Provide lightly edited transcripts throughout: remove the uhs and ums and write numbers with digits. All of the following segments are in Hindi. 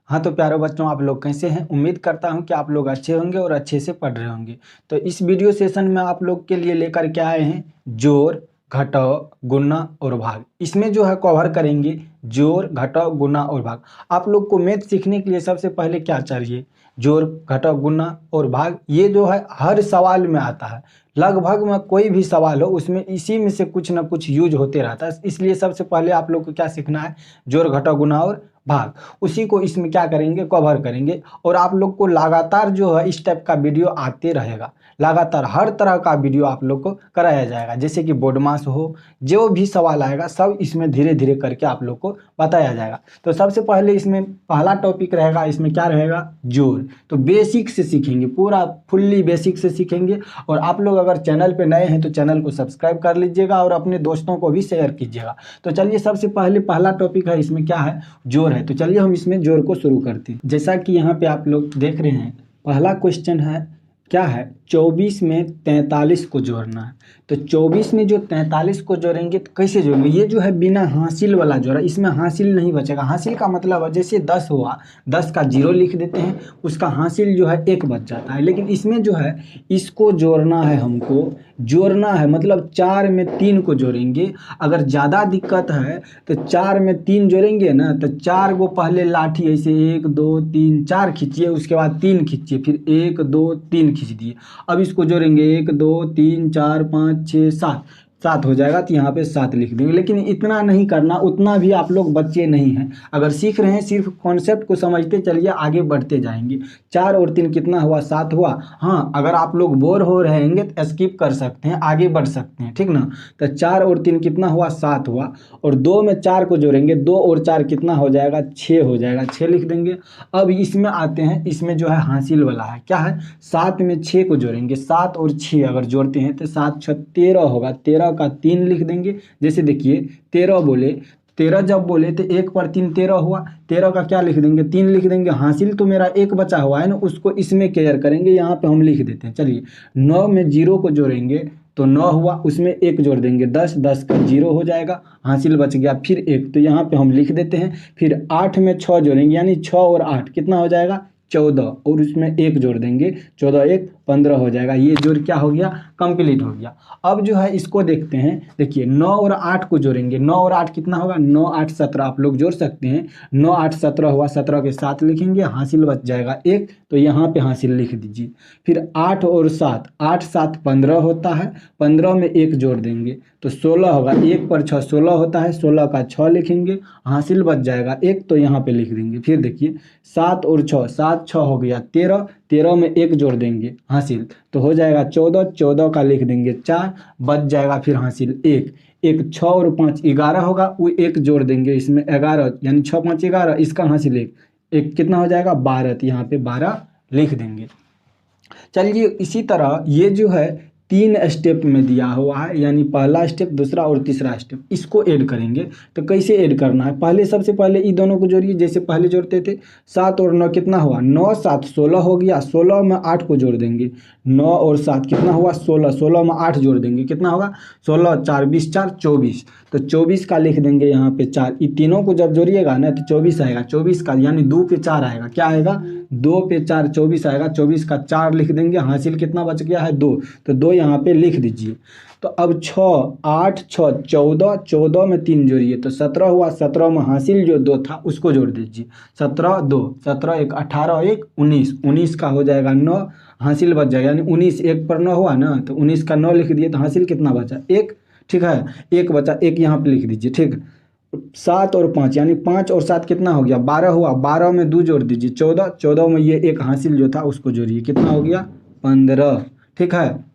हाँ तो प्यारे बच्चों, आप लोग कैसे हैं? उम्मीद करता हूं कि आप लोग अच्छे होंगे और अच्छे से पढ़ रहे होंगे। तो इस वीडियो सेशन में आप लोग के लिए लेकर के आए हैं जोड़, घटाव, गुणा और भाग। इसमें जो है कवर करेंगे जोड़, घटाव, गुणा और भाग। आप लोग को मैथ सीखने के लिए सबसे पहले क्या चाहिए? जोड़, घटाव, गुणा और भाग। ये जो है हर सवाल में आता है, लगभग में कोई भी सवाल हो उसमें इसी में से कुछ ना कुछ यूज होते रहता है। इसलिए सबसे पहले आप लोग को क्या सीखना है? जोड़, घटाव, गुणा और भाग। उसी को इसमें क्या करेंगे? कवर करेंगे। और आप लोग को लगातार जो है इस टाइप का वीडियो आते रहेगा। लगातार हर तरह का वीडियो आप लोग को कराया जाएगा, जैसे कि बोर्ड मास हो, जो भी सवाल आएगा सब इसमें धीरे धीरे करके आप लोग को बताया जाएगा। तो सबसे पहले इसमें पहला टॉपिक रहेगा, इसमें क्या रहेगा? जोड़। तो बेसिक से सीखेंगे, पूरा फुल्ली बेसिक से सीखेंगे। और आप लोग अगर चैनल पे नए हैं तो चैनल को सब्सक्राइब कर लीजिएगा और अपने दोस्तों को भी शेयर कीजिएगा। तो चलिए सबसे पहले पहला टॉपिक है, इसमें क्या है? जोड़ है। तो चलिए हम इसमें जोड़ को शुरू करते हैं। जैसा कि यहाँ पे आप लोग देख रहे हैं, पहला क्वेश्चन है, क्या है? 24 में 43 को जोड़ना है। तो 24 में जो 43 को जोड़ेंगे तो कैसे जोड़ेंगे? ये जो है बिना हासिल वाला जोड़ा, इसमें हासिल नहीं बचेगा। हासिल का मतलब है जैसे 10 हुआ, 10 का 0 लिख देते हैं, उसका हासिल जो है 1 बच जाता है। लेकिन इसमें जो है इसको जोड़ना है, हमको जोड़ना है, मतलब 4 में 3 को जोड़ेंगे। अगर ज़्यादा दिक्कत है तो 4 में 3 जोड़ेंगे ना, तो 4 को पहले लाठी ऐसे 1 2 3 4 खींचिए, उसके बाद 3 खींचिए, फिर 1 2 3 खींच दिए। अब इसको जोड़ेंगे 1 2 3 4 5 6 7, 7 हो जाएगा। तो यहाँ पे 7 लिख देंगे। लेकिन इतना नहीं करना, उतना भी आप लोग बच्चे नहीं हैं। अगर सीख रहे हैं, सिर्फ कॉन्सेप्ट को समझते चलिए, आगे बढ़ते जाएंगे। 4 और 3 कितना हुआ? 7 हुआ। हाँ, अगर आप लोग बोर हो रहेंगे तो स्किप कर सकते हैं, आगे बढ़ सकते हैं, ठीक ना? तो 4 और 3 कितना हुआ? 7 हुआ। और 2 में 4 को जोड़ेंगे, 2 और 4 कितना हो जाएगा? 6 हो जाएगा, 6 लिख देंगे। अब इसमें आते हैं, इसमें जो है हासिल वाला है, क्या है? 7 में 6 को जोड़ेंगे, 7 और 6 अगर जोड़ते हैं तो 7 6 13 होगा, 13 का 3 लिख देंगे। जैसे देखिए 13 बोले, 13 जब बोले तो 1 पर 3 13 हुआ, 13 का क्या लिख देंगे? 3 लिख देंगे। हासिल तो मेरा 1 बचा हुआ है ना, उसको इसमें केयर करेंगे, यहाँ पे हम लिख देते हैं। चलिए 9 में 0 को जोड़ेंगे तो 9 हुआ, उसमें 1 जोड़ देंगे, 10, 10 का 0 हो जाएगा, हासिल बच गया, फिर 1, तो यहाँ पे हम लिख देते हैं। फिर 8 में 6 जोड़ेंगे, यानी 6 और 8 कितना हो जाएगा? 14, और उसमें 1 जोड़ देंगे, 14 1 15 हो जाएगा। ये जोड़ क्या हो गया? कंप्लीट हो गया। अब जो है इसको देखते हैं, देखिए 9 और 8 को जोड़ेंगे, 9 और 8 कितना होगा? 9 8 17, आप लोग जोड़ सकते हैं। 9 8 17 हुआ, 17 के 7 लिखेंगे, हासिल बच जाएगा 1, तो यहाँ पे हासिल लिख दीजिए। फिर 8 और 7, 8 7 15 होता है, 15 में 1 जोड़ देंगे तो 16 होगा, 1 पर 6 16 होता है, 16 का 6 लिखेंगे, हासिल बच जाएगा 1, तो यहाँ पे लिख देंगे। फिर देखिए 7 और 6, 7 6 हो गया 13, 13 में 1 जोड़ देंगे, हासिल तो हो जाएगा 14, 14 का लिख देंगे 4, बच जाएगा फिर हासिल 1, 1 6 और 5 11 होगा, वो 1 जोड़ देंगे इसमें 11, यानी 6 5 11, इसका हासिल 1, 1 कितना हो जाएगा? 12, तो यहाँ पे 12 लिख देंगे। चलिए इसी तरह ये जो है 3 स्टेप में दिया हुआ है, यानी पहला स्टेप, दूसरा और तीसरा स्टेप, इसको ऐड करेंगे। तो कैसे ऐड करना है? पहले सबसे पहले ये दोनों को जोड़िए, जैसे पहले जोड़ते थे। 7 और 9 कितना हुआ? 9 7 16 हो गया, 16 में 8 को जोड़ देंगे, 9 और 7 कितना हुआ? 16, 16 में 8 जोड़ देंगे, कितना होगा? 16 4 20 4 24, तो 24 का लिख देंगे यहाँ पे 4। ये तीनों को जब जोड़िएगा ना तो 24 आएगा, 24 का यानी 2 पे 4 आएगा, क्या आएगा? 2 पे 4 24 आएगा, 24 का 4 लिख देंगे, हासिल कितना बच गया है? 2, तो 2 यहाँ पे लिख दीजिए। तो अब 6 8 6 14, 14 में 3 जोड़िए तो 17 हुआ, 17 में हासिल जो 2 था उसको जोड़ दीजिए, 17 2, 17 1 18 1 19, 19 का हो जाएगा 9, हासिल बच जाएगा, यानी 19 1 पर 9 हुआ ना, तो 19 का 9 लिख दिए, तो हासिल कितना बचा? 1, ठीक है, 1 बचा, 1 यहाँ पे लिख दीजिए, ठीक। 7 और 5, यानी 5 और 7 कितना हो गया? 12 हुआ, 12 में 2 जोड़ दीजिए, 14, 14 में ये 1 हासिल जो था उसको जोड़िए, कितना हो गया? 15, ठीक है।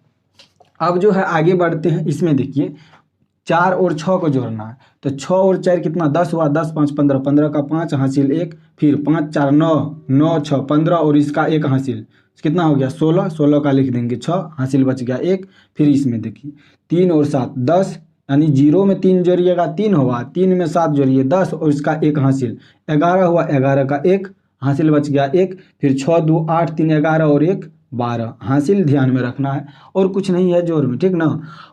अब जो है आगे बढ़ते हैं, इसमें देखिए 4 और 6 को जोड़ना है, तो 6 और 4 कितना? 10 हुआ, 10 5 15, 15 का 5 हासिल 1, फिर 5 4 9, 9 6 15, और इसका 1 हासिल, कितना हो गया? 16, 16 का लिख देंगे 6, हासिल बच गया 1। फिर इसमें देखिए 3 और 7 10, यानी 0 में 3 जोड़िएगा 3 होगा, 3 में 7 जोड़िए 10, और इसका 1 हासिल, 11 हुआ, 11 का 1 हासिल बच गया 1। फिर 6 2 8 3 11 और 1 12, हासिल ध्यान में रखना है, और कुछ नहीं है जोड़ में, ठीक ना।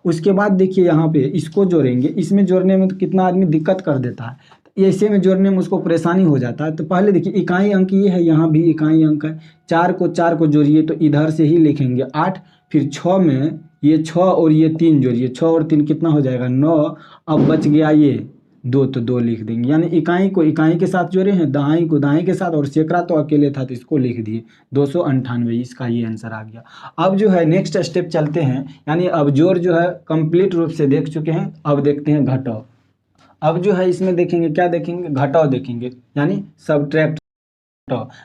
उसके बाद देखिए यहाँ पे इसको जोड़ेंगे, इसमें जोड़ने में तो कितना आदमी दिक्कत कर देता है, तो ऐसे में जोड़ने में उसको परेशानी हो जाता है। तो पहले देखिए इकाई अंक ये है, यहाँ भी इकाई अंक है, 4 को जोड़िए तो इधर से ही लिखेंगे 8, फिर 6 में ये 6 और ये 3 जोड़िए, 6 और 3 कितना हो जाएगा 9। अब बच गया ये 2 तो 2 लिख देंगे, यानी इकाई को इकाई के साथ जोड़े हैं, दहाई को दहाई के साथ, और सैकड़ा तो अकेले था तो इसको लिख दिए 298, इसका ये आंसर आ गया। अब जो है नेक्स्ट स्टेप चलते हैं, यानी अब जोड़ जो है कंप्लीट रूप से देख चुके हैं, अब देखते हैं घटाव। अब जो है इसमें देखेंगे, क्या देखेंगे, घटाव देखेंगे, यानी सबट्रैक्ट।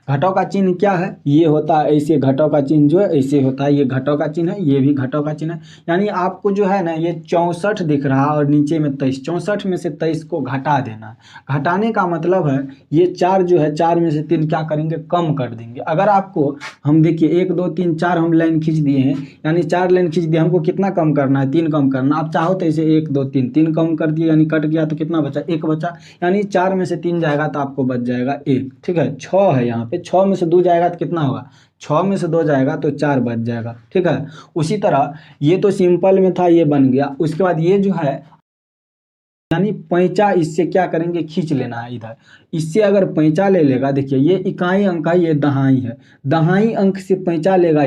घटाव का चिन्ह क्या है, ये होता है ऐसे, घटाव का चिन्ह जो है ऐसे होता है, ये घटाव का चिन्ह है, ये भी घटाव का चिन्ह है। यानी आपको जो है ना ये 64 दिख रहा है और नीचे में 23, 64 में से 23 को घटा देना है। घटाने का मतलब है ये 4 जो है 4 में से 3 क्या करेंगे, कम कर देंगे। अगर आपको हम देखिए 1 2 3 4 हम लाइन खींच दिए हैं, यानी 4 लाइन खींच दिए, हमको कितना कम करना है, 3 कम करना। आप चाहो तो ऐसे 1 2 3 3 कम कर दिए, यानी कट गया तो कितना बचा, 1 बचा, यानी 4 में से 3 जाएगा तो आपको बच जाएगा 1। ठीक है, 6 है यहाँ पे, 6 में से 2 जाएगा तो कितना होगा, 6 में से 2 जाएगा तो 4 बच जाएगा। ठीक है, उसी तरह ये तो सिंपल में था, ये बन गया। उसके बाद ये जो है यानी पैंचा, इससे क्या करेंगे, खींच लेना है इधर। इससे अगर पैंचा ले लेगा, देखिए ये इकाई अंक है, ये दहाई है, दहाई अंक से पैंचा लेगा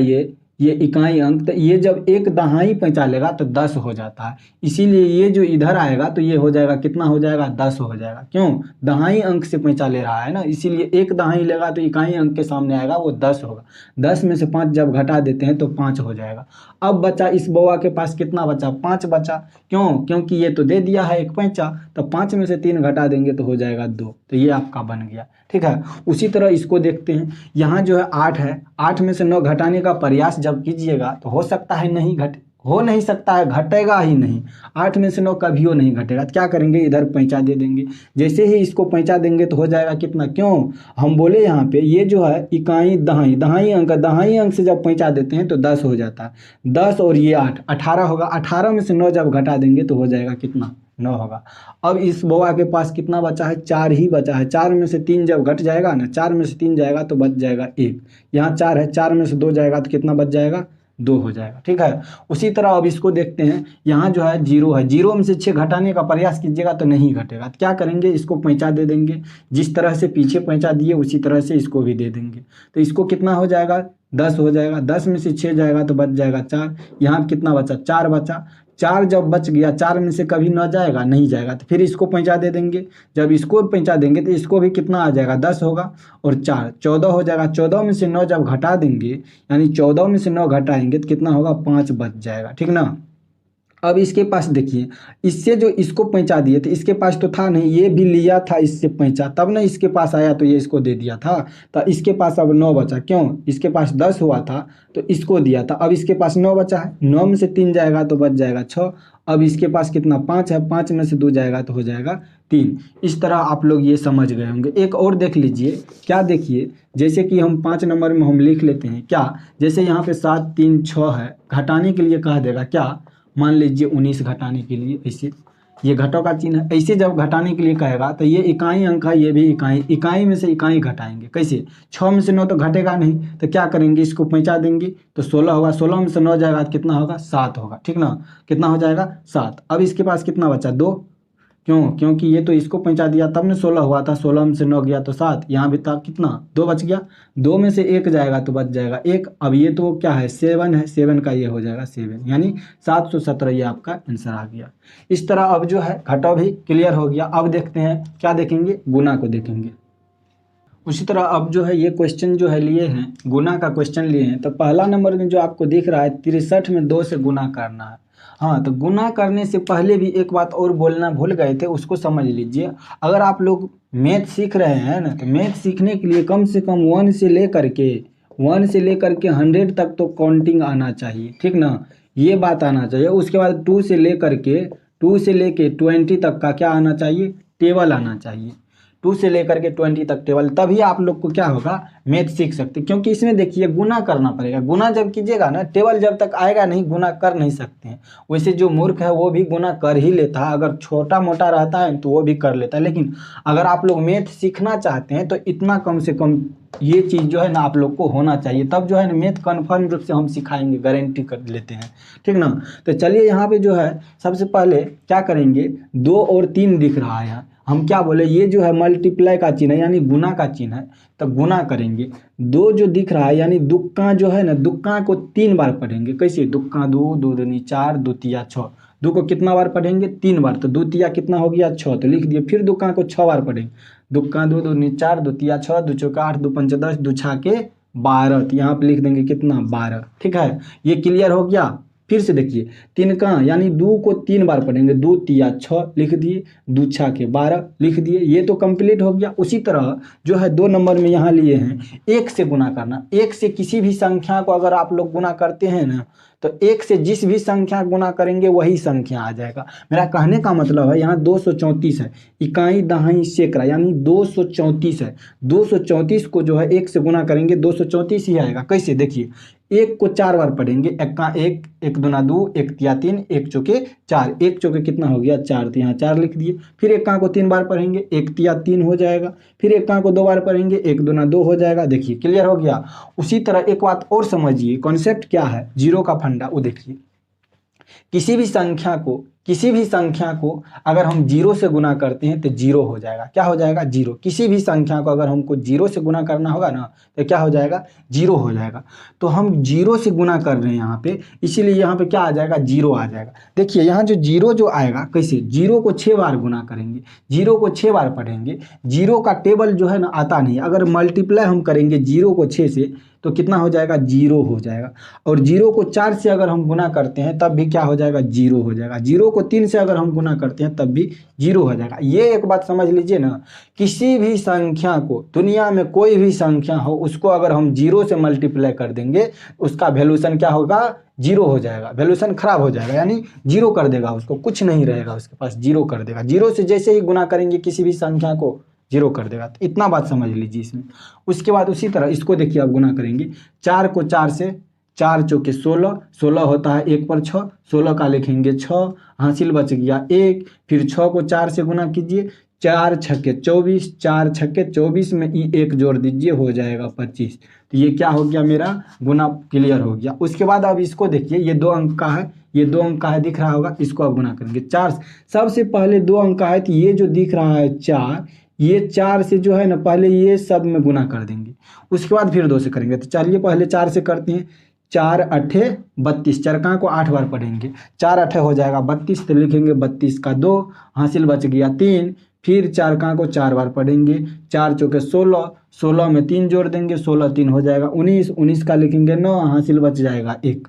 ये इकाई अंक, तो ये जब एक दहाई पैंचा लेगा तो 10 हो जाता है। इसीलिए ये जो इधर आएगा तो ये हो जाएगा, कितना हो जाएगा, 10 हो जाएगा। क्यों, दहाई अंक से पैंचा ले रहा है ना, इसीलिए एक दहाई लेगा तो इकाई अंक के सामने आएगा वो 10 होगा। 10 में से 5 जब घटा देते हैं तो 5 हो जाएगा। अब बचा इस बौआ के पास कितना बचा, 5 बचा। क्यों, क्योंकि ये तो दे दिया है एक पैंचा, तो 5 में से 3 घटा देंगे तो हो जाएगा 2, तो ये आपका बन गया। ठीक है, उसी तरह इसको देखते हैं, यहाँ जो है 8 है, 8 में से 9 घटाने का प्रयास जब कीजिएगा तो हो सकता है नहीं घटे, हो नहीं सकता है, घटेगा ही नहीं। 8 में से 9 कभी हो नहीं घटेगा, तो क्या करेंगे, इधर पैंचा दे देंगे। जैसे ही इसको पैंचा देंगे तो हो जाएगा कितना, क्यों हम बोले यहाँ पे ये जो है इकाई दहाई, दहाई अंक से जब पैंचा देते हैं तो 10 हो जाता है। 10 और ये 8, 18 होगा। 18 में से 9 जब घटा देंगे तो हो जाएगा कितना, 9 होगा। अब इस बौआ के पास कितना बचा है, 4 ही बचा है। 4 में से 3 जब घट जाएगा ना, 4 में से 3 जाएगा तो बच जाएगा 1। यहाँ 4 है, 4 में से 2 जाएगा तो कितना बच जाएगा, 2 हो जाएगा। ठीक है, उसी तरह अब इसको देखते हैं, यहाँ जो है 0 है, 0 में से 6 घटाने का प्रयास कीजिएगा तो नहीं घटेगा, तो क्या करेंगे, इसको पैंचा दे देंगे। जिस तरह से पीछे पैंचा दिए उसी तरह से इसको भी दे देंगे, तो इसको कितना हो जाएगा, 10 हो जाएगा। 10 में से 6 जाएगा तो बच जाएगा 4। यहाँ कितना बचा, 4 बचा। 4 जब बच गया, 4 में से कभी न जाएगा, नहीं जाएगा, तो फिर इसको पैंचा दे देंगे। जब इसको पैंचा देंगे तो इसको भी कितना आ जाएगा, 10 होगा और 4 14 हो जाएगा। 14 में से 9 जब घटा देंगे, यानी 14 में से 9 घटाएंगे तो कितना होगा, 5 बच जाएगा। ठीक ना। अब इसके पास देखिए, इससे जो इसको पैंचा दिए थे, इसके पास तो था नहीं, ये भी लिया था इससे पैंचा, तब ना इसके पास आया तो ये इसको दे दिया था, तो इसके पास अब 9 बचा। क्यों, इसके पास 10 हुआ था तो इसको दिया था, अब इसके पास 9 बचा है। 9 में से 3 जाएगा तो बच जाएगा 6। अब इसके पास कितना, 5 है, 5 में से 2 जाएगा तो हो जाएगा 3। इस तरह आप लोग ये समझ गए होंगे। एक और देख लीजिए, क्या देखिए, जैसे कि हम 5 नंबर में हम लिख लेते हैं, क्या, जैसे यहाँ पे 7 3 6 है, घटाने के लिए कह देगा, क्या, मान लीजिए 19 घटाने के लिए, ऐसे ये घटाव का चिन्ह है, ऐसे जब घटाने के लिए कहेगा तो ये इकाई अंक है, ये भी इकाई में से इकाई घटाएंगे। कैसे, 6 में से 9 तो घटेगा नहीं, तो क्या करेंगे, इसको पैंचा देंगे तो 16 होगा। 16 में से 9 जाएगा तो कितना होगा, 7 होगा। ठीक ना, कितना हो जाएगा, 7। अब इसके पास कितना बचा, 2। क्यों, क्योंकि ये तो इसको पहुंचा दिया तब ने 16 हुआ था, 16 में से 9 गया तो 7, यहाँ भी था कितना, 2 बच गया। 2 में से 1 जाएगा तो बच जाएगा 1। अब ये तो क्या है, 7 है, 7 का ये हो जाएगा 7, यानी 717 ये आपका आंसर आ गया। इस तरह अब जो है घटाव भी क्लियर हो गया। अब देखते हैं क्या देखेंगे, गुना को देखेंगे। उसी तरह अब जो है ये क्वेश्चन जो है लिए हैं, गुना का क्वेश्चन लिए हैं। तो पहला नंबर में जो आपको दिख रहा है 63 में 2 से गुना करना है। हाँ, तो गुना करने से पहले भी एक बात और बोलना भूल गए थे, उसको समझ लीजिए। अगर आप लोग मैथ सीख रहे हैं ना, तो मैथ सीखने के लिए कम से कम 1 से लेकर के 100 तक तो काउंटिंग आना चाहिए। ठीक ना, ये बात आना चाहिए। उसके बाद 2 से लेके 20 तक का क्या आना चाहिए, टेबल आना चाहिए। 2 से लेकर के 20 तक टेबल, तभी आप लोग को क्या होगा, मैथ सीख सकते। क्योंकि इसमें देखिए गुना करना पड़ेगा। गुना जब कीजिएगा ना, टेबल जब तक आएगा नहीं, गुना कर नहीं सकते हैं। वैसे जो मूर्ख है वो भी गुना कर ही लेता है, अगर छोटा मोटा रहता है तो वो भी कर लेता है। लेकिन अगर आप लोग मैथ सीखना चाहते हैं तो इतना कम से कम ये चीज़ जो है ना आप लोग को होना चाहिए, तब जो है ना मैथ कन्फर्म रूप से हम सिखाएंगे, गारंटी कर लेते हैं। ठीक ना। तो चलिए यहाँ पे जो है सबसे पहले क्या करेंगे, 2 और 3 दिख रहा है यहाँ। हम क्या बोले, ये जो है मल्टीप्लाई का चिन्ह है यानी गुना का चिन्ह है, तो गुना करेंगे। दो जो दिख रहा है यानी दुक्का जो है ना, दुक्का को 3 बार पढ़ेंगे। कैसे, दुक्का दो, दो दूनी 4, दो तिया 6। दो को कितना बार पढ़ेंगे, 3 बार, तो दो तिया कितना हो गया 6, तो लिख दिए। फिर दुक्का को 6 बार पढ़ेंगे। दुक्का दो, दो दूनी 4, दो तिया 6, दो चौका 8, दो पंच 10, दो छाके 12, तो यहाँ पे लिख देंगे कितना 12। ठीक है, ये क्लियर हो गया। फिर से देखिए, 3 का यानी 2 को 3 बार पढ़ेंगे। 2 तिया 6 लिख दिए, 2 छाके 12 लिख दिए, ये तो कंप्लीट हो गया। उसी तरह जो है 2 नंबर में यहाँ लिए हैं 1 से गुना करना। 1 से किसी भी संख्या को अगर आप लोग गुना करते हैं ना, तो 1 से जिस भी संख्या गुना करेंगे वही संख्या आ जाएगा। मेरा कहने का मतलब है, यहाँ 234 है, इकाई दहाई सैकड़ा यानी 234 है। 234 को जो है 1 से गुना करेंगे 234 ही आएगा। कैसे, देखिए, 1 को 4 बार पढ़ेंगे। एक्का 1, 1 दूना 2, 1 तिया 3, 1 चौके 4, 1 चौके कितना हो गया 4, तो यहाँ 4 लिख दिए। फिर एक्का को 3 बार पढ़ेंगे, 1 तिया 3 हो जाएगा। फिर एक्का को 2 बार पढ़ेंगे, 1 दूना 2 हो जाएगा। देखिए क्लियर हो गया। उसी तरह एक बात और समझिए, कॉन्सेप्ट क्या है जीरो का फंडा, वो देखिए। किसी भी संख्या को अगर हम 0 से गुना करते हैं तो 0 हो जाएगा। क्या हो जाएगा, 0। किसी भी संख्या को अगर हमको 0 से गुना करना होगा ना, तो क्या हो जाएगा, 0 हो जाएगा। तो हम 0 से गुना कर रहे हैं यहाँ पे, इसीलिए यहाँ पे क्या आ जाएगा, 0 आ जाएगा। देखिए यहाँ जो 0 जो आएगा, कैसे, 0 को 6 बार गुना करेंगे, 0 को 6 बार पढ़ेंगे। 0 का टेबल जो है ना आता नहीं, अगर मल्टीप्लाई हम करेंगे 0 को 6 से तो कितना हो जाएगा, 0 हो जाएगा। और 0 को 4 से अगर हम गुना करते हैं तब भी क्या हो जाएगा, 0 हो जाएगा। 0 को 3 से अगर हम गुना करते हैं तब भी 0 हो जाएगा। ये एक बात समझ लीजिए ना, किसी भी संख्या को, दुनिया में कोई भी संख्या हो, उसको अगर हम 0 से मल्टीप्लाई कर देंगे, उसका वैल्यूशन क्या होगा, 0 हो जाएगा। वैल्यूशन खराब हो जाएगा यानी 0 कर देगा, उसको कुछ नहीं रहेगा उसके पास, 0 कर देगा। 0 से जैसे ही गुना करेंगे किसी भी संख्या को, 0 कर देगा। तो इतना बात समझ लीजिए इसमें। उसके बाद उसी तरह इसको देखिए, आप गुना करेंगे 4 को 4 से, 4 चौके 16, 16 होता है 1 पर 6, 16 का लिखेंगे 6, हासिल बच गया 1। फिर 6 को 4 से गुना कीजिए, 4 छक्के 24, 4 छक्के 24 में 1 जोड़ दीजिए, हो जाएगा 25। तो ये क्या हो गया, मेरा गुना क्लियर हो गया। उसके बाद अब इसको देखिए, ये 2 अंक का है, ये 2 अंक का है, दिख रहा होगा, इसको आप गुना करेंगे 4। सबसे पहले 2 अंक का है, तो ये जो दिख रहा है 4, ये 4 से जो है ना पहले ये सब में गुना कर देंगे। उसके बाद फिर 2 से करेंगे। तो चलिए पहले 4 से करते हैं। 4 अठे 32, चरका को 8 बार पढ़ेंगे। 4 अठे हो जाएगा 32, तो लिखेंगे 32 का 2, हासिल बच गया 3। फिर चरका को 4 बार पढ़ेंगे। 4 चौके 16, 16 में 3 जोड़ देंगे, 16 3 हो जाएगा 19, 19 का लिखेंगे 9, हासिल बच जाएगा 1।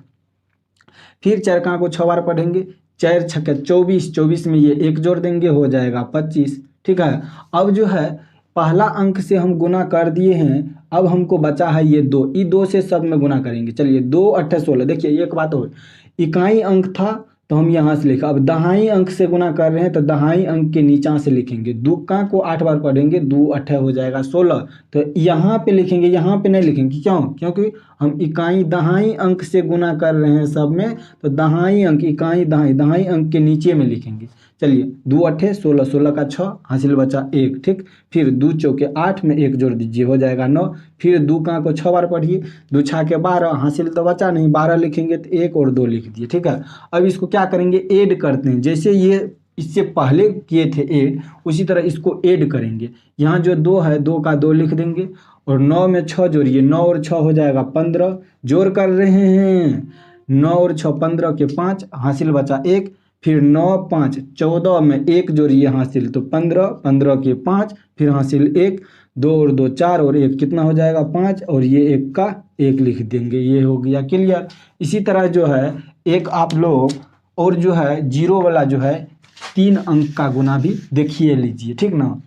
फिर चरका को 6 बार पढ़ेंगे। 4 छक्के 24, 24 में ये 1 जोड़ देंगे, हो जाएगा 25। ठीक है, अब जो है पहला अंक से हम गुना कर दिए हैं, अब हमको बचा है ये 2, ये 2 से सब में गुना करेंगे। चलिए 2 अट्ठे 16। देखिए एक बात और, इकाई अंक था तो हम यहाँ से लिखा, अब दहाई अंक से गुना कर रहे हैं तो दहाई अंक के नीचा से लिखेंगे। दुक्का को 8 बार पढ़ेंगे, 2 अट्ठे हो जाएगा 16, तो यहाँ पे लिखेंगे, यहाँ पे नहीं लिखेंगे। क्यों, क्योंकि हम इकाई दहाई अंक से गुना कर रहे हैं सब में, तो दहाई अंक, इकाई दहाई, दहाई अंक के नीचे में लिखेंगे। चलिए 2 अट्ठे 16, 16 का 6, हासिल बचा 1। ठीक, फिर 2 चौके 8 में 1 जोड़ दीजिए, हो जाएगा 9। फिर 2 का को 6 बार पढ़िए, 2 छाके 12, हासिल तो बचा नहीं, 12 लिखेंगे तो 1 और 2 लिख दिए। ठीक है, अब इसको क्या करेंगे, ऐड करते हैं। जैसे ये इससे पहले किए थे ऐड, उसी तरह इसको ऐड करेंगे। यहाँ जो 2 है, 2 का 2 लिख देंगे, और 9 में 6 जोड़िए, 9 और 6 हो जाएगा 15। जोड़ कर रहे हैं, 9 और 6 15 के 5, हासिल बचा 1। फिर 9 5 14 में 1 जोड़िए, हासिल तो 15, 15 के 5, फिर हासिल 1, 2 और 2 4 और 1 कितना हो जाएगा 5, और ये 1 का 1 लिख देंगे। ये हो गया क्लियर। इसी तरह जो है एक आप लोग और जो है 0 वाला जो है 3 अंक का गुना भी देखिए लीजिए। ठीक ना,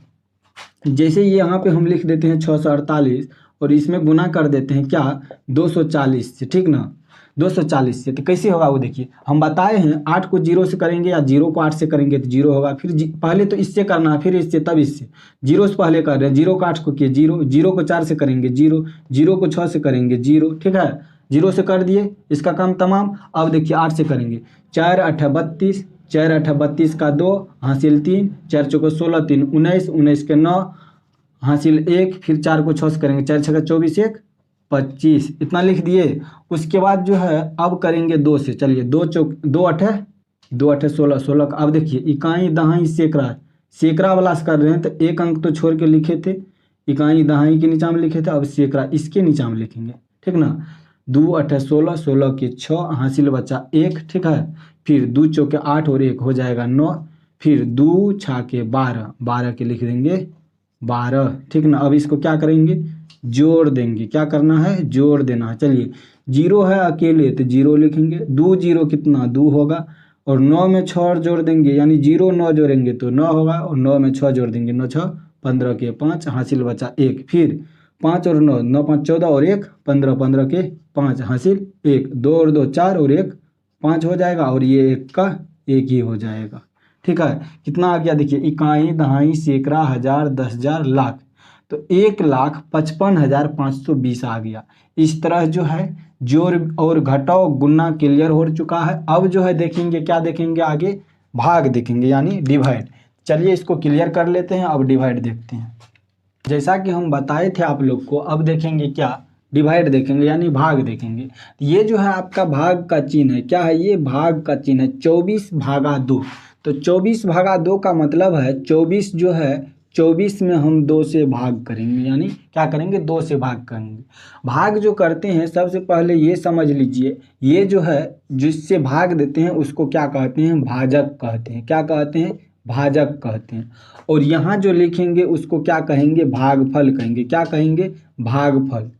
जैसे ये यहाँ पे हम लिख देते हैं 648, और इसमें गुना कर देते हैं क्या, 240 से। ठीक ना, 240 से। तो कैसे होगा वो देखिए, हम बताए हैं 8 को 0 से करेंगे या 0 को 8 से करेंगे तो 0 होगा। फिर पहले तो इससे करना, फिर इससे, तब इससे। 0 से पहले कर रहे हैं, 0 को 8 को किए 0, 0 को 4 से करेंगे 0, 0 को 6 से करेंगे 0। ठीक है, 0 से कर दिए, इसका काम तमाम। अब देखिए 8 से करेंगे, 4 अट्ठे 32, 4 अट्ठे 32 का 2, हासिल 3, 4 चौके 16, 3 19, 19 के 9, हासिल 1। फिर 4 को 6 से करेंगे, 4 छक्का 24, 1 25, इतना लिख दिए। उसके बाद जो है अब करेंगे 2 से। चलिए 2 अट्ठे 16, 16 का, अब देखिए इकाई दहाई सैकड़ा, सैकड़ा वाला कर रहे हैं तो एक अंक तो छोड़ के लिखे थे, इकाई दहाई के नीचा में लिखे थे, अब सैकड़ा इसके नीचा में लिखेंगे, ठीक ना। 2 8 16, 16 के 6, हासिल बचा 1, ठीक है। फिर 2 चौके 8 और 1 हो जाएगा 9, फिर 2 छा के 12, 12 के लिख देंगे 12, ठीक ना। अब इसको क्या करेंगे, जोड़ देंगे, क्या करना है, जोड़ देना है। चलिए, 0 है अकेले तो 0 लिखेंगे, 2 0 कितना 2 होगा, और 9 में 6 और जोड़ देंगे, यानी 0 9 जोड़ेंगे तो 9 होगा, और 9 में 6 जोड़ देंगे, 9 6 15 के 5, हासिल बचा 1, फिर 5 और 9, 9 5 14 और 1 15, 15 के 5, हासिल 1, 2 और 2 4 और 1 5 हो जाएगा, और ये 1 का 1 ही हो जाएगा, ठीक है। कितना आ गया देखिए, इकाई दहाई सैकड़ा हजार 10,000 लाख, तो 1,55,520 आ गया। इस तरह जो है जोड़ और घटाओ गुना क्लियर हो चुका है। अब जो है देखेंगे, क्या देखेंगे आगे, भाग देखेंगे यानी डिवाइड। चलिए इसको क्लियर कर लेते हैं, अब डिवाइड देखते हैं। जैसा कि हम बताए थे आप लोग को, अब देखेंगे क्या, डिवाइड देखेंगे यानी भाग देखेंगे। ये जो है आपका भाग का चिन्ह है, क्या है ये, भाग का चिन्ह है, 24/2। तो 24/2 का मतलब है 24 जो है, 24 में हम 2 से भाग करेंगे, यानी क्या करेंगे, 2 से भाग करेंगे। भाग जो करते हैं सबसे पहले ये समझ लीजिए, ये जो है जिससे भाग देते हैं उसको क्या कहते हैं, भाजक कहते हैं। क्या कहते हैं, भाजक कहते हैं। और यहाँ जो लिखेंगे उसको क्या कहेंगे, भागफल कहेंगे। क्या कहेंगे, भागफल,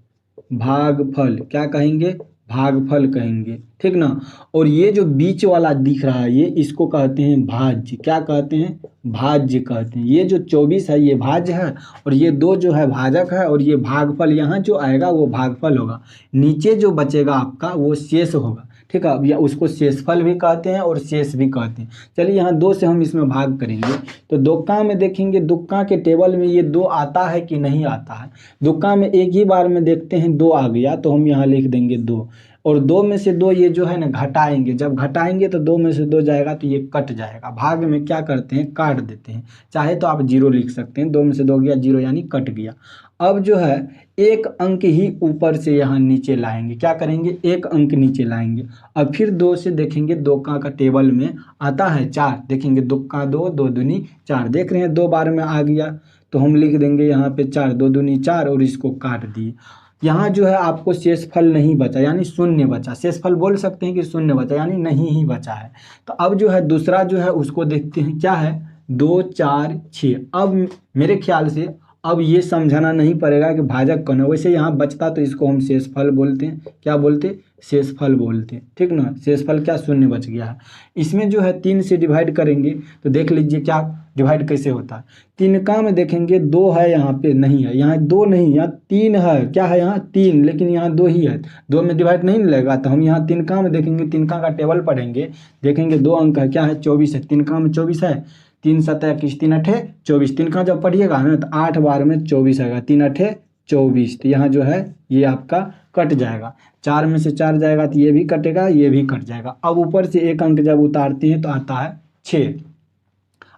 भागफल क्या कहेंगे, भागफल कहेंगे, ठीक ना। और ये जो बीच वाला दिख रहा है ये, इसको कहते हैं भाज्य। क्या कहते हैं, भाज्य कहते हैं। ये जो 24 है ये भाज्य है, और ये 2 जो है भाजक है, और ये भागफल, यहाँ जो आएगा वो भागफल होगा, नीचे जो बचेगा आपका वो शेष होगा, ठीक है। या उसको शेषफल भी कहते हैं और शेष भी कहते हैं। चलिए यहाँ 2 से हम इसमें भाग करेंगे, तो दुक्का में देखेंगे, दुक्का के टेबल में ये 2 आता है कि नहीं आता है। दुक्का में एक ही बार में देखते हैं 2 आ गया, तो हम यहाँ लिख देंगे 2, और 2 में से 2 ये जो है ना घटाएंगे, जब घटाएंगे तो 2 में से 2 जाएगा तो ये कट जाएगा। भाग में क्या करते हैं, काट देते हैं, चाहे तो आप 0 लिख सकते हैं, 2 में से 2 गया 0 यानी कट गया। अब जो है 1 अंक ही ऊपर से यहाँ नीचे लाएंगे, क्या करेंगे, 1 अंक नीचे लाएंगे। अब फिर 2 से देखेंगे, दुक्का का टेबल में आता है 4, देखेंगे दुक्का 2, 2 दूनी 4, देख रहे हैं 2 बार में आ गया, तो हम लिख देंगे यहाँ पे 4, 2 दूनी 4, और इसको काट दिए। यहाँ जो है आपको शेषफल नहीं बचा, यानी शून्य बचा। शेषफल बोल सकते हैं कि शून्य बचा, यानी नहीं ही बचा है। तो अब जो है दूसरा जो है उसको देखते हैं, क्या है, 2 4 6। अब मेरे ख्याल से अब ये समझाना नहीं पड़ेगा कि भाजक कौन है, वैसे यहाँ बचता तो इसको हम शेषफल बोलते हैं। क्या बोलते, शेषफल बोलते हैं, ठीक ना। शेषफल क्या, शून्य बच गया है। इसमें जो है 3 से डिवाइड करेंगे, तो देख लीजिए क्या डिवाइड कैसे होता है। तिनका में देखेंगे 2 है, यहाँ पे नहीं है, यहाँ 2 नहीं, यहाँ 3 है। क्या है, यहाँ 3, लेकिन यहाँ 2 ही है, 2 में डिवाइड नहीं लगेगा। तो हम यहाँ तिनका में देखेंगे, तिनका का टेबल पढ़ेंगे, देखेंगे 2 अंक है, क्या है, 24 है, तिनका में 24 है, 3 7 21 3 8 24। तिनका जब पढ़िएगा ना तो 8 बार में 24 आएगा, 3 8 24। तो यहाँ जो है ये आपका कट जाएगा, 4 में से 4 जाएगा तो ये भी कटेगा, ये भी कट जाएगा। अब ऊपर से 1 अंक जब उतारते हैं तो आता है 6।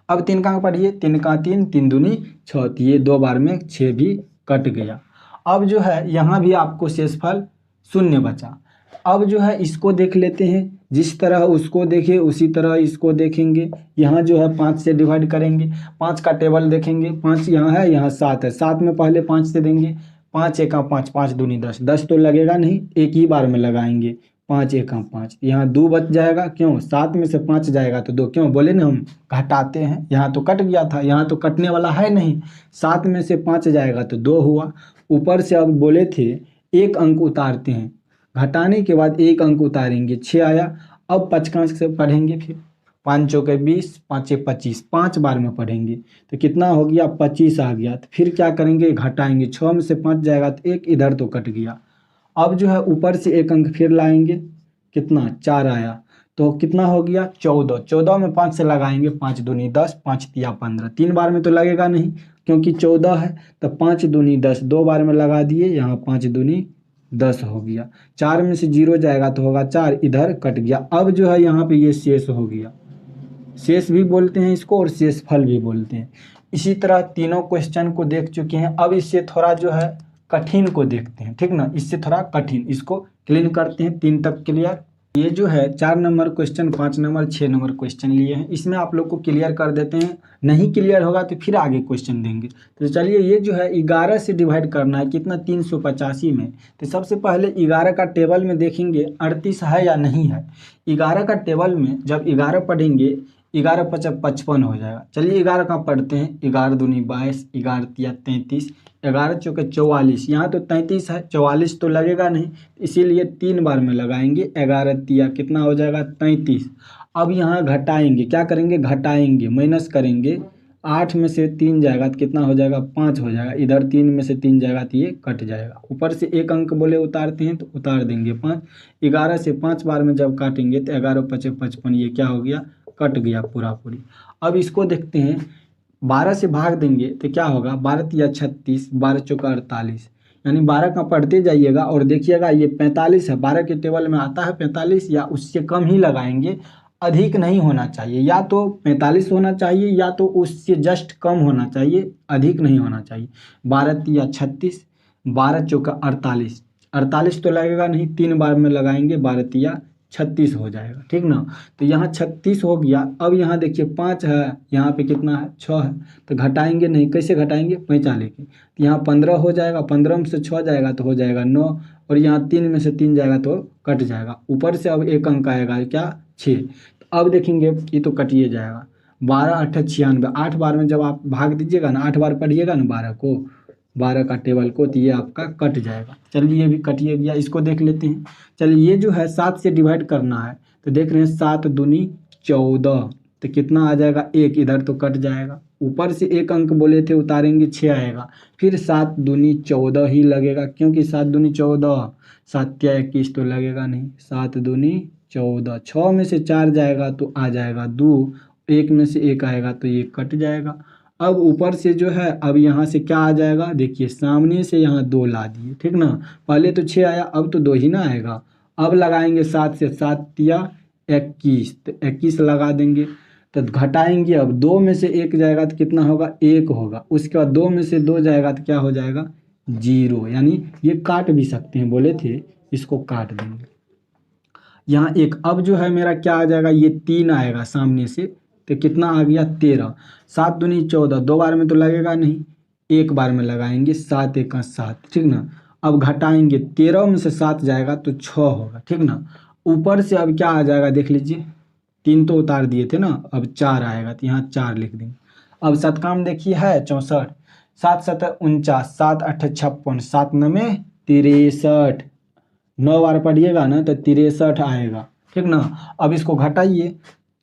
अब 3 का अंक पढ़िए, 3 का 3, 3 दूनी 6, तो ये 2 बार में 6 भी कट गया। अब जो है यहाँ भी आपको शेषफल शून्य बचा। अब जो है इसको देख लेते हैं, जिस तरह उसको देखे उसी तरह इसको देखेंगे। यहाँ जो है 5 से डिवाइड करेंगे, 5 का टेबल देखेंगे, 5 यहाँ है, यहाँ 7 है, 7 में पहले 5 से देंगे, 5 1 5, 5 दूनी 10, 10 तो लगेगा नहीं, एक ही बार में लगाएंगे, 5 1 5, यहाँ 2 बच जाएगा, क्यों, 7 में से 5 जाएगा तो 2, क्यों बोले ना हम घटाते हैं, यहाँ तो कट गया था, यहाँ तो कटने वाला है नहीं, 7 में से 5 जाएगा तो 2 हुआ। ऊपर से अब बोले थे 1 अंक उतारते हैं, घटाने के बाद 1 अंक उतारेंगे, 6 आया। अब 5 से पढ़ेंगे, फिर 5 चौके 20, 5 25, 5 बार में पढ़ेंगे तो कितना हो गया, 25 आ गया। तो फिर क्या करेंगे, घटाएंगे, 6 में से 5 जाएगा तो 1 इधर तो कट गया। अब जो है ऊपर से 1 अंक फिर लाएंगे, कितना, 4 आया, तो कितना हो गया, 14। 14 में 5 से लगाएंगे, 5 दूनी 10, 5 तिया 15, 3 बार में तो लगेगा नहीं क्योंकि 14 है, तो 5 दूनी 10, 2 बार में लगा दिए, यहाँ 5 दूनी 10 हो गया। 4 में से 0 जाएगा तो होगा 4, इधर कट गया। अब जो है यहाँ पे ये शेष हो गया, शेष भी बोलते हैं इसको और शेषफल भी बोलते हैं। इसी तरह तीनों क्वेश्चन को देख चुके हैं। अब इससे थोड़ा जो है कठिन को देखते हैं, ठीक ना, इससे थोड़ा कठिन, इसको क्लीन करते हैं, 3 तक क्लियर। ये जो है 4 number question, 5 number, 6 number question लिए हैं। इसमें आप लोग को क्लियर कर देते हैं, नहीं क्लियर होगा तो फिर आगे क्वेश्चन देंगे। तो चलिए, ये जो है 11 से डिवाइड करना है, कितना 385 में। तो सबसे पहले 11 का टेबल में देखेंगे 38 है या नहीं है। 11 का टेबल में जब 11 पढ़ेंगे, 11 पचा 55 हो जाएगा। चलिए 11 का पढ़ते हैं। 11 दूनी 22, 11 तिया 33, 11 चौके 44। यहाँ तो 33 है, 44 तो लगेगा नहीं, इसीलिए 3 बार में लगाएंगे। 11 तिया कितना हो जाएगा 33। अब यहाँ घटाएंगे, क्या करेंगे घटाएंगे, माइनस करेंगे। 8 में से 3 जाएगा तो कितना हो जाएगा 5 हो जाएगा। इधर 3 में से 3 जाएगा तो ये कट जाएगा। ऊपर से एक अंक बोले उतारते हैं तो उतार देंगे 5। 11 से 5 बार में जब काटेंगे तो 11 पचे 55, ये क्या हो गया कट गया पूरा पूरी। अब इसको देखते हैं, 12 से भाग देंगे तो क्या होगा 12 तिया 36, 12 चौका 48, यानी 12 का पढ़ते जाइएगा और देखिएगा ये 45 है। 12 के टेबल में आता है 45, या उससे कम ही लगाएंगे, अधिक नहीं होना चाहिए। या तो 45 होना चाहिए या तो उससे जस्ट कम होना चाहिए, अधिक नहीं होना चाहिए। 12 तिया 36, 12 चौका 48, 48 तो लगेगा नहीं, 3 बार में लगाएंगे, 12 तिया 36 हो जाएगा, ठीक ना। तो यहाँ 36 हो गया। अब यहाँ देखिए 5 है, यहाँ पे कितना है 6 है, तो घटाएंगे नहीं, कैसे घटाएंगे 45 लेके। तो यहाँ 15 हो जाएगा, 15 में से 6 जाएगा तो हो जाएगा 9, और यहाँ 3 में से 3 जाएगा तो कट जाएगा। ऊपर से अब एक अंक आएगा क्या 6। तो अब देखेंगे ये तो कटिए जाएगा। 12 8 96, 8 बार में जब आप भाग दीजिएगा ना, 8 बार पढ़िएगा ना 12 को, 12 का टेबल को, तो ये आपका कट जाएगा। चलिए ये भी कटिए गया, इसको देख लेते हैं। चलिए ये जो है 7 से डिवाइड करना है, तो देख रहे हैं 7 दूनी 14, तो कितना आ जाएगा 1, इधर तो कट जाएगा। ऊपर से एक अंक बोले थे उतारेंगे 6 आएगा, फिर 7 दूनी 14 ही लगेगा, क्योंकि 7 दूनी 14, 7 तिया 21 तो लगेगा नहीं। 7 दूनी 14, 6 में से 4 जाएगा तो आ जाएगा 2, 1 में से 1 आएगा तो ये कट जाएगा। अब ऊपर से जो है, अब यहाँ से क्या आ जाएगा, देखिए सामने से यहाँ 2 ला दिए, ठीक ना। पहले तो 6 आया, अब तो 2 ही ना आएगा। अब लगाएंगे 7 से, 7 तिया 21, तो 21 लगा देंगे। तो घटाएंगे, अब 2 में से 1 जाएगा तो कितना होगा 1 होगा। उसके बाद 2 में से 2 जाएगा तो क्या हो जाएगा 0, यानी ये काट भी सकते हैं, बोले थे इसको काट देंगे। यहाँ एक, अब जो है मेरा क्या आ जाएगा, ये 3 आएगा सामने से, तो कितना आ गया 13। 7 दूनी 14, 2 बार में तो लगेगा नहीं, 1 बार में लगाएंगे। 7 1 7, ठीक ना। अब घटाएंगे, 13 में से 7 जाएगा तो 6 होगा, ठीक ना। ऊपर से अब क्या आ जाएगा देख लीजिए, 3 तो उतार दिए थे ना, अब 4 आएगा, तो यहाँ 4 लिख देंगे। अब शतकाम देखिए है 64, 7 7 49, 7 8 56, 7 9 63, 9 बार पढ़िएगा ना तो 63 आएगा, ठीक ना। अब इसको घटाइए,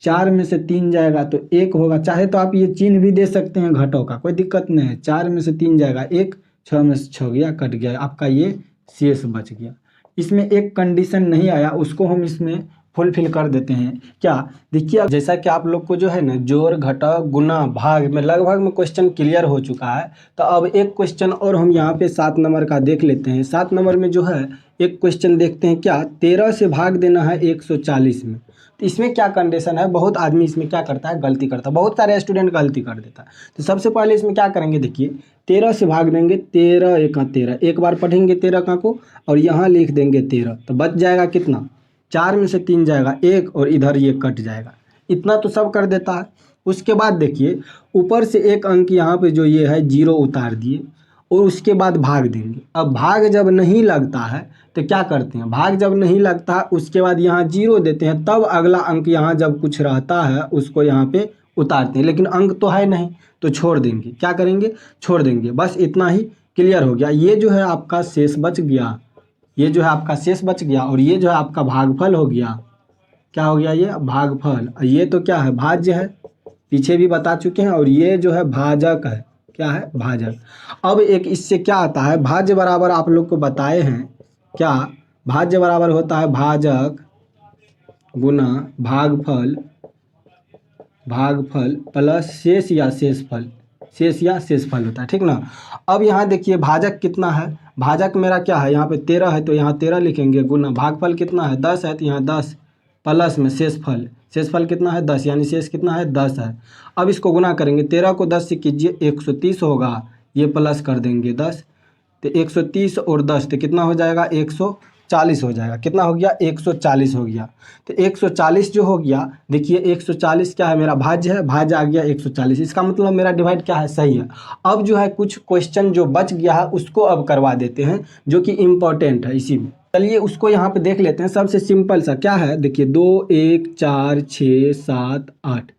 4 में से 3 जाएगा तो 1 होगा। चाहे तो आप ये चिन्ह भी दे सकते हैं घटों का, कोई दिक्कत नहीं है। 4 में से 3 जाएगा 1, 6 में से 6 गया, कट गया, आपका ये शेष बच गया। इसमें एक कंडीशन नहीं आया, उसको हम इसमें फुलफिल कर देते हैं। क्या देखिए, जैसा कि आप लोग को जो है ना जोड़ घटा गुना भाग में लगभग में क्वेश्चन क्लियर हो चुका है, तो अब एक क्वेश्चन और हम यहाँ पे 7 नंबर का देख लेते हैं। 7 नंबर में जो है एक क्वेश्चन देखते हैं, क्या 13 से भाग देना है 140 में। तो इसमें क्या कंडीशन है, बहुत आदमी इसमें क्या करता है गलती करता है, बहुत सारे स्टूडेंट गलती कर देता है। तो सबसे पहले इसमें क्या करेंगे, देखिए 13 से भाग देंगे, 13 1 13, एक बार पढ़ेंगे 13 का को और यहाँ लिख देंगे 13, तो बच जाएगा कितना, 4 में से 3 जाएगा 1, और इधर ये कट जाएगा। इतना तो सब कर देता है। उसके बाद देखिए ऊपर से एक अंक यहाँ पे जो ये है 0 उतार दिए, और उसके बाद भाग देंगे। अब भाग जब नहीं लगता है तो क्या करते हैं, भाग जब नहीं लगता है उसके बाद यहाँ 0 देते हैं, तब अगला अंक यहाँ जब कुछ रहता है उसको यहाँ पे उतारते हैं। लेकिन अंक तो है नहीं तो छोड़ देंगे, क्या करेंगे छोड़ देंगे। बस इतना ही क्लियर हो गया। ये जो है आपका शेष बच गया, ये जो है आपका शेष बच गया, और ये जो है आपका भागफल हो गया। क्या हो गया, ये भागफल। ये तो क्या है भाज्य है, पीछे भी बता चुके हैं, और ये जो है भाजक है, क्या है भाजक। अब एक इससे क्या आता है, भाज्य बराबर आप लोग को बताए हैं, क्या भाज्य बराबर होता है भाजक गुना भागफल, भागफल प्लस शेष या शेषफल, शेष या शेषफल होता है, ठीक ना। अब यहाँ देखिए भाजक कितना है, भाजक मेरा क्या है, यहाँ पे 13 है तो यहाँ 13 लिखेंगे, गुना भागफल कितना है 10 है तो यहाँ 10, प्लस में शेषफल, शेषफल कितना है 10, यानी शेष कितना है 10 है। अब इसको गुना करेंगे, 13 को 10 से कीजिए 130 होगा, ये प्लस कर देंगे 10, तो 130 और 10 तो कितना हो जाएगा 140, 140 हो जाएगा। कितना हो गया? 140 हो गया। तो 140 जो हो गया, देखिए 140 क्या है, मेरा भाज्य है, भाज्य आ गया 140। इसका मतलब मेरा डिवाइड क्या है? सही है। अब जो है कुछ क्वेश्चन जो बच गया है उसको अब करवा देते हैं, जो कि इम्पोर्टेंट है इसी में। चलिए उसको यहाँ पे देख लेते हैं। सबसे सिंपल सा क्या है, देखिए 2 1 4 6 7 8,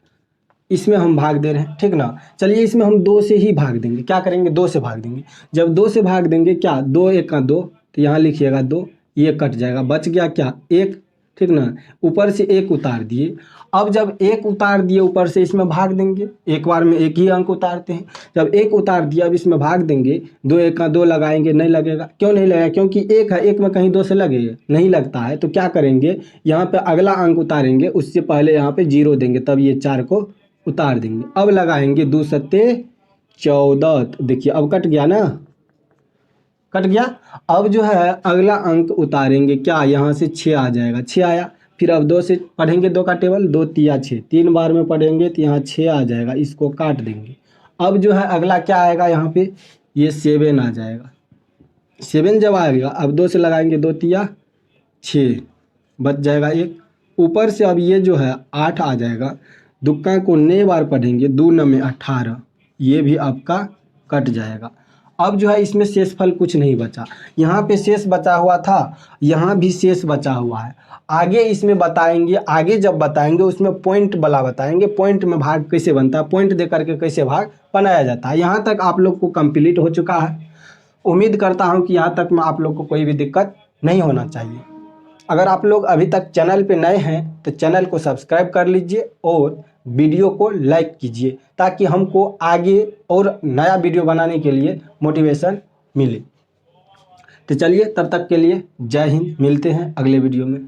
इसमें हम भाग दे रहे हैं, ठीक ना। चलिए इसमें हम 2 से ही भाग देंगे। क्या करेंगे? 2 से भाग देंगे। जब 2 से भाग देंगे, क्या 2 1 का 2, तो यहाँ लिखिएगा 2, ये कट जाएगा, बच गया क्या? 1, ठीक ना। ऊपर से 1 उतार दिए। अब जब 1 उतार दिए ऊपर से, इसमें भाग देंगे। एक बार में एक ही अंक उतारते हैं। जब 1 उतार दिया, अब इसमें भाग देंगे। 2 1 का 2 लगाएंगे, नहीं लगेगा। क्यों नहीं लगेगा? क्योंकि 1 है, 1 में कहीं 2 से लगेगा, नहीं लगता है। तो क्या करेंगे, यहाँ पे अगला अंक उतारेंगे, उससे पहले यहाँ पे 0 देंगे, तब ये 4 को उतार देंगे। अब लगाएंगे 2 सत्ते 14। देखिए अब कट गया ना, कट गया। अब जो है अगला अंक उतारेंगे, क्या यहाँ से 6 आ जाएगा, 6 आया। फिर अब 2 से पढ़ेंगे, 2 का टेबल, 2 तिया 6, 3 बार में पढ़ेंगे तो यहाँ 6 आ जाएगा, इसको काट देंगे। अब जो है अगला क्या आएगा, यहाँ पे ये 7 आ जाएगा। 7 जब आएगा, अब 2 से लगाएंगे, 2 तिया 6, बच जाएगा 1। ऊपर से अब ये जो है 8 आ जाएगा। दुक्का को नए बार पढ़ेंगे, 2 9 18, ये भी आपका कट जाएगा। अब जो है इसमें शेषफल कुछ नहीं बचा। यहाँ पे शेष बचा हुआ था, यहाँ भी शेष बचा हुआ है। आगे इसमें बताएंगे, आगे जब बताएंगे उसमें पॉइंट वाला बताएंगे, पॉइंट में भाग कैसे बनता है, पॉइंट दे करके कैसे भाग बनाया जाता है। यहाँ तक आप लोग को कंप्लीट हो चुका है। उम्मीद करता हूँ कि यहाँ तक में आप लोग को कोई भी दिक्कत नहीं होना चाहिए। अगर आप लोग अभी तक चैनल पे नए हैं तो चैनल को सब्सक्राइब कर लीजिए और वीडियो को लाइक कीजिए, ताकि हमको आगे और नया वीडियो बनाने के लिए मोटिवेशन मिले। तो चलिए तब तक के लिए जय हिंद, मिलते हैं अगले वीडियो में।